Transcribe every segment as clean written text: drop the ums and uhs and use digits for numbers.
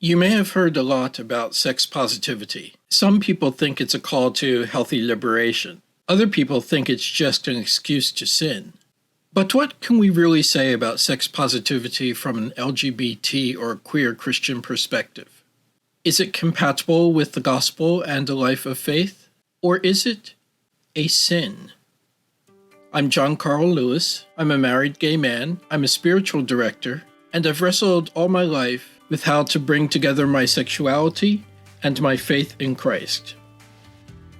You may have heard a lot about sex positivity. Some people think it's a call to healthy liberation. Other people think it's just an excuse to sin. But what can we really say about sex positivity from an LGBT or queer Christian perspective? Is it compatible with the gospel and a life of faith? Or is it a sin? I'm John Carl Lewis. I'm a married gay man. I'm a spiritual director, and I've wrestled all my life with how to bring together my sexuality and my faith in Christ.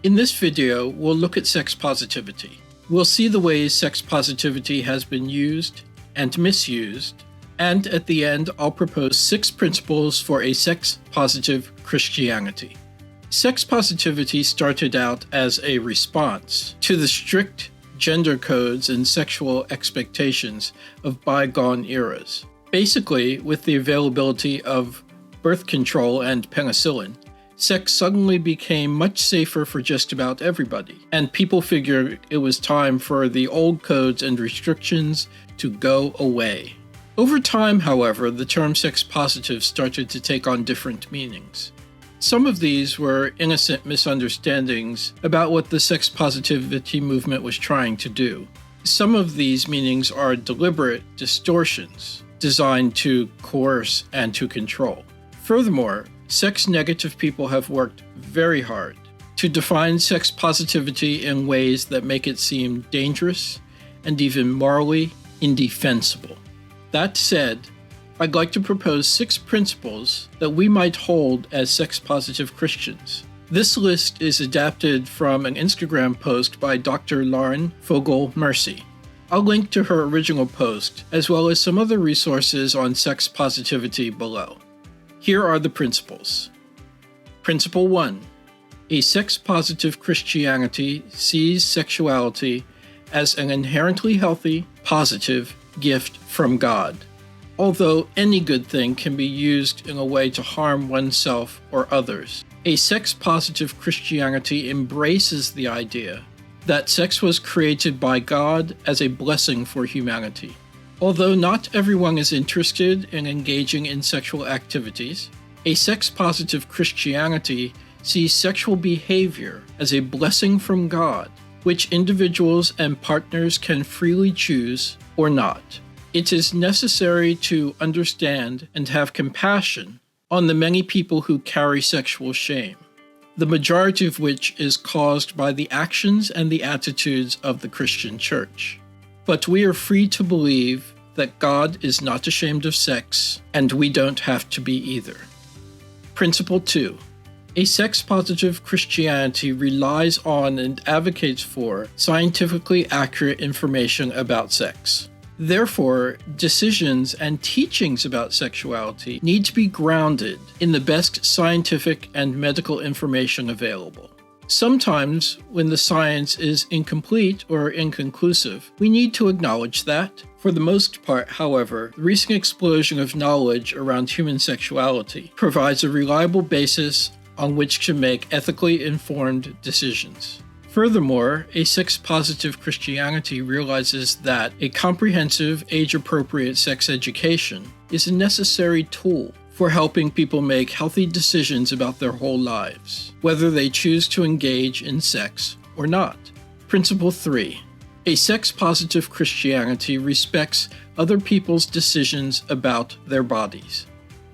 In this video, we'll look at sex positivity. We'll see the ways sex positivity has been used and misused, and at the end, I'll propose 6 principles for a sex-positive Christianity. Sex positivity started out as a response to the strict gender codes and sexual expectations of bygone eras. Basically, with the availability of birth control and penicillin, sex suddenly became much safer for just about everybody, and people figured it was time for the old codes and restrictions to go away. Over time, however, the term sex positive started to take on different meanings. Some of these were innocent misunderstandings about what the sex positivity movement was trying to do. Some of these meanings are deliberate distortions designed to coerce and to control. Furthermore, sex-negative people have worked very hard to define sex positivity in ways that make it seem dangerous and even morally indefensible. That said, I'd like to propose 6 principles that we might hold as sex-positive Christians. This list is adapted from an Instagram post by Dr. Lauren Fogel-Mercy. I'll link to her original post, as well as some other resources on sex positivity below. Here are the principles. Principle 1. A sex-positive Christianity sees sexuality as an inherently healthy, positive gift from God. Although any good thing can be used in a way to harm oneself or others, a sex-positive Christianity embraces the idea that sex was created by God as a blessing for humanity. Although not everyone is interested in engaging in sexual activities, a sex-positive Christianity sees sexual behavior as a blessing from God, which individuals and partners can freely choose or not. It is necessary to understand and have compassion on the many people who carry sexual shame, the majority of which is caused by the actions and the attitudes of the Christian church. But we are free to believe that God is not ashamed of sex, and we don't have to be either. Principle 2. A sex-positive Christianity relies on and advocates for scientifically accurate information about sex. Therefore, decisions and teachings about sexuality need to be grounded in the best scientific and medical information available. Sometimes, when the science is incomplete or inconclusive, we need to acknowledge that. For the most part, however, the recent explosion of knowledge around human sexuality provides a reliable basis on which to make ethically informed decisions. Furthermore, a sex-positive Christianity realizes that a comprehensive, age-appropriate sex education is a necessary tool for helping people make healthy decisions about their whole lives, whether they choose to engage in sex or not. Principle 3. A sex-positive Christianity respects other people's decisions about their bodies.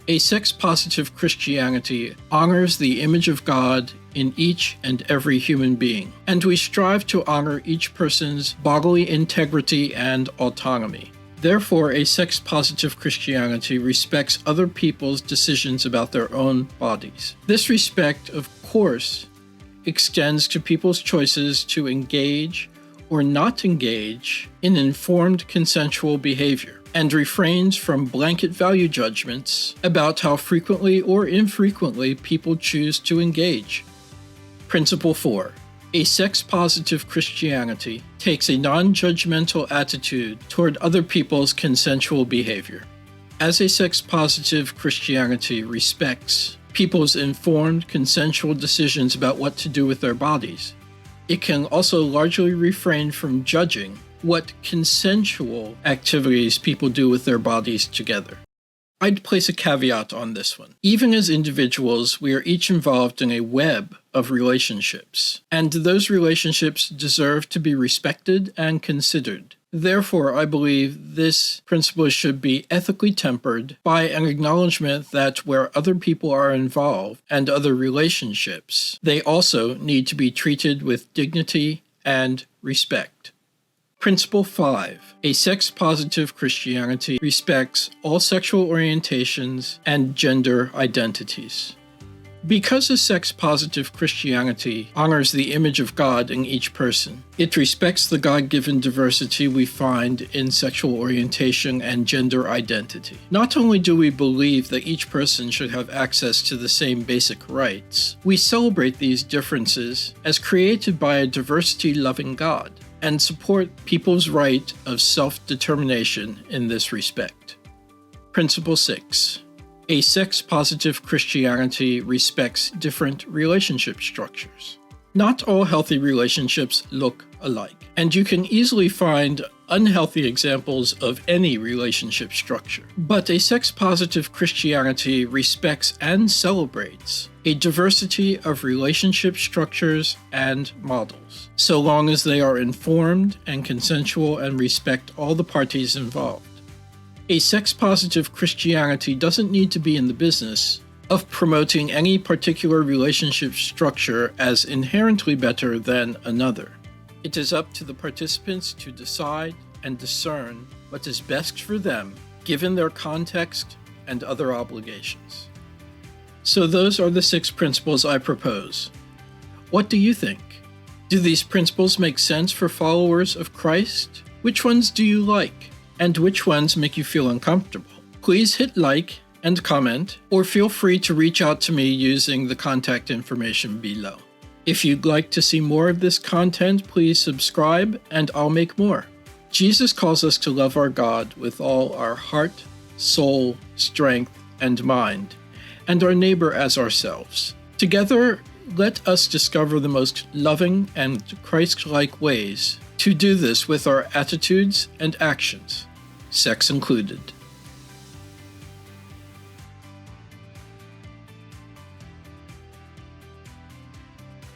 A sex-positive Christianity honors the image of God in each and every human being, and we strive to honor each person's bodily integrity and autonomy. Therefore, a sex-positive Christianity respects other people's decisions about their own bodies. This respect, of course, extends to people's choices to engage or not engage in informed consensual behavior, and refrains from blanket value judgments about how frequently or infrequently people choose to engage. Principle 4. A sex-positive Christianity takes a non-judgmental attitude toward other people's consensual behavior. As a sex-positive Christianity respects people's informed consensual decisions about what to do with their bodies, it can also largely refrain from judging what consensual activities people do with their bodies together. I'd place a caveat on this one. Even as individuals, we are each involved in a web of relationships, and those relationships deserve to be respected and considered. Therefore, I believe this principle should be ethically tempered by an acknowledgement that where other people are involved and other relationships, they also need to be treated with dignity and respect. Principle 5. A sex-positive Christianity respects all sexual orientations and gender identities. Because a sex-positive Christianity honors the image of God in each person, it respects the God-given diversity we find in sexual orientation and gender identity. Not only do we believe that each person should have access to the same basic rights, we celebrate these differences as created by a diversity-loving God, and support people's right of self-determination in this respect. Principle 6. A sex-positive Christianity respects different relationship structures. Not all healthy relationships look alike, and you can easily find unhealthy examples of any relationship structure. But a sex-positive Christianity respects and celebrates a diversity of relationship structures and models, so long as they are informed and consensual and respect all the parties involved. A sex-positive Christianity doesn't need to be in the business of promoting any particular relationship structure as inherently better than another. It is up to the participants to decide and discern what is best for them, given their context and other obligations. So those are the 6 principles I propose. What do you think? Do these principles make sense for followers of Christ? Which ones do you like? And which ones make you feel uncomfortable? Please hit like and comment, or feel free to reach out to me using the contact information below. If you'd like to see more of this content, please subscribe and I'll make more. Jesus calls us to love our God with all our heart, soul, strength, and mind, and our neighbor as ourselves. Together, let us discover the most loving and Christ-like ways to do this with our attitudes and actions, sex included.